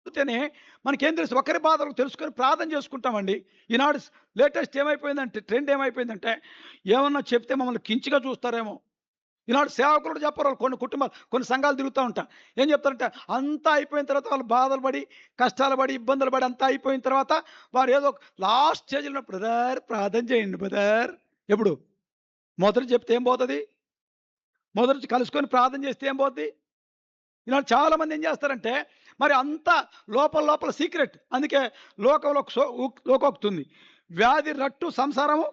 అయితేనే మనకేం తెలుసు, ఒకరి బాధలు తెలుసుకొని ప్రార్థన చేసుకుంటామండి. ఈనాడు లేటెస్ట్ ఏమైపోయిందంటే, ట్రెండ్ ఏమైపోయిందంటే, ఏమన్నా చెప్తే మమ్మల్ని కించిగా చూస్తారేమో. ఈనాడు సేవకులు కూడా చెప్పరు. కొన్ని కుటుంబాలు, కొన్ని సంఘాలు తిరుగుతూ ఉంటా. ఏం చెప్తారంటే, అంతా అయిపోయిన తర్వాత వాళ్ళు బాధలు పడి, కష్టాలు పడి, ఇబ్బందులు పడి అంతా అయిపోయిన తర్వాత వారు ఏదో లాస్ట్ స్టేజ్‌లో బ్రదర్ ప్రార్థన చేయండి బ్రదర్. ఎప్పుడు? మొదట చెప్తే ఏం పోతది? మొదట కలుసుకొని ప్రార్థన చేస్తే ఏం పోద్ది? ఈనాడు చాలామంది ఏం చేస్తారంటే, మరి అంతా లోపల లోపల సీక్రెట్. అందుకే లోకంలో ఒక లోకోక్తి ఉంది. వ్యాధి రట్టు సంసారము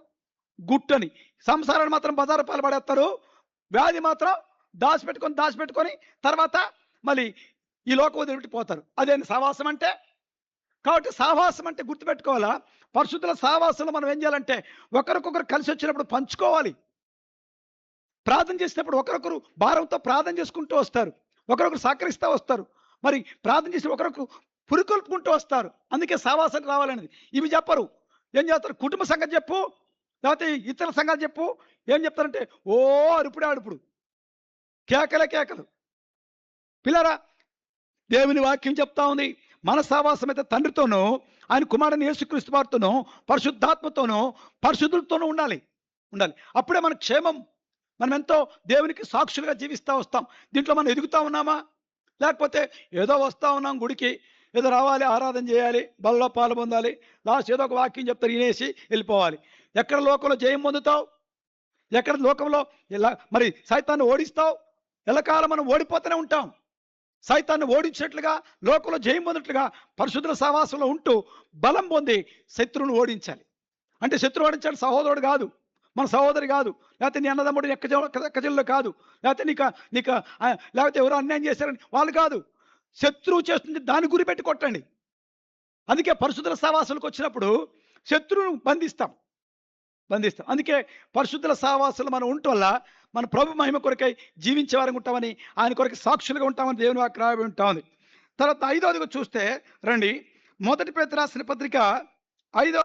గుట్టని. సంసారాన్ని మాత్రం బజారు పాలు పడేస్తారు. వ్యాధి మాత్రం దాచిపెట్టుకొని, దాచిపెట్టుకొని తర్వాత మళ్ళీ ఈ లోకం వదిలిపెట్టిపోతారు. అదేంది సహవాసం అంటే? కాబట్టి సహవాసం అంటే గుర్తుపెట్టుకోవాలా, పరిశుద్ధుల సహవాసంలో మనం ఏం చేయాలంటే, ఒకరికొకరు కలిసొచ్చినప్పుడు పంచుకోవాలి. ప్రార్థన చేసినప్పుడు ఒకరొకరు భారంతో ప్రార్థన చేసుకుంటూ వస్తారు. ఒకరొకరు సహకరిస్తా వస్తారు. మరి ప్రార్థన చేసి ఒకరొకరు పురికొల్పుకుంటూ వస్తారు. అందుకే సహవాసానికి రావాలనేది. ఇవి చెప్పరు. ఏం చేస్తారు? కుటుంబ సంగతి చెప్పు, లేకపోతే ఇతరుల సంగతి చెప్పు. ఏం చెప్తారంటే, ఓ అరుపుడే అరుపుడు. కేకలే కేకలు. పిల్లరా, దేవుని వాక్యం చెప్తా ఉంది. మన సహవాసం అయితే తండ్రితోనూ, ఆయన కుమారుడైన యేసుక్రీస్తు వారితోనూ, పరిశుద్ధాత్మతోనూ, పరిశుద్ధులతోనూ ఉండాలి. ఉండాలి. అప్పుడే మన క్షేమం. మనం ఎంతో దేవునికి సాక్షులుగా జీవిస్తా వస్తాం. దీంట్లో మనం ఎదుగుతా ఉన్నామా? లేకపోతే ఏదో వస్తా ఉన్నాం గుడికి, ఏదో రావాలి, ఆరాధన చేయాలి, బలలో పాలు పొందాలి, లాస్ట్ ఏదో ఒక వాక్యం చెప్తారు, వినేసి వెళ్ళిపోవాలి. ఎక్కడ లోకంలో జయం పొందుతావు? ఎక్కడ లోకంలో ఎలా మరి సైతాన్ని ఓడిస్తావు? ఎల్లకాలం మనం ఓడిపోతూనే ఉంటాం. సైతాన్ని ఓడించినట్లుగా, లోకంలో జయం పొందినట్లుగా పరిశుద్ధుల సహవాసంలో ఉంటూ బలం పొంది శత్రువును ఓడించాలి. అంటే శత్రువు ఓడించాలి సహోదరుడు కాదు, మన సహోదరి కాదు, లేకపోతే నీ అన్నదమ్ముడు ఎక్కజల్లు కాదు, లేకపోతే నీకు లేకపోతే ఎవరో అన్యాయం చేశారని వాళ్ళు కాదు. శత్రువు చేస్తుంది దాన్ని గురిపెట్టి కొట్టండి. అందుకే పరిశుద్ధుల సహవాసాలకు వచ్చినప్పుడు శత్రువును బంధిస్తాం. అందుకే పరిశుద్ధుల సహవాసాలు మనం ఉండటం వల్ల మన ప్రభు మహిమ కొరకై జీవించే వారికి ఉంటామని, ఆయన కొరకు సాక్షులుగా ఉంటామని దేవుని వాక్యం రాయబడి ఉంటా ఉంది. తర్వాత 5వదిగా చూస్తే రండి, మొదటి పేతురు రాసిన పత్రిక 5వ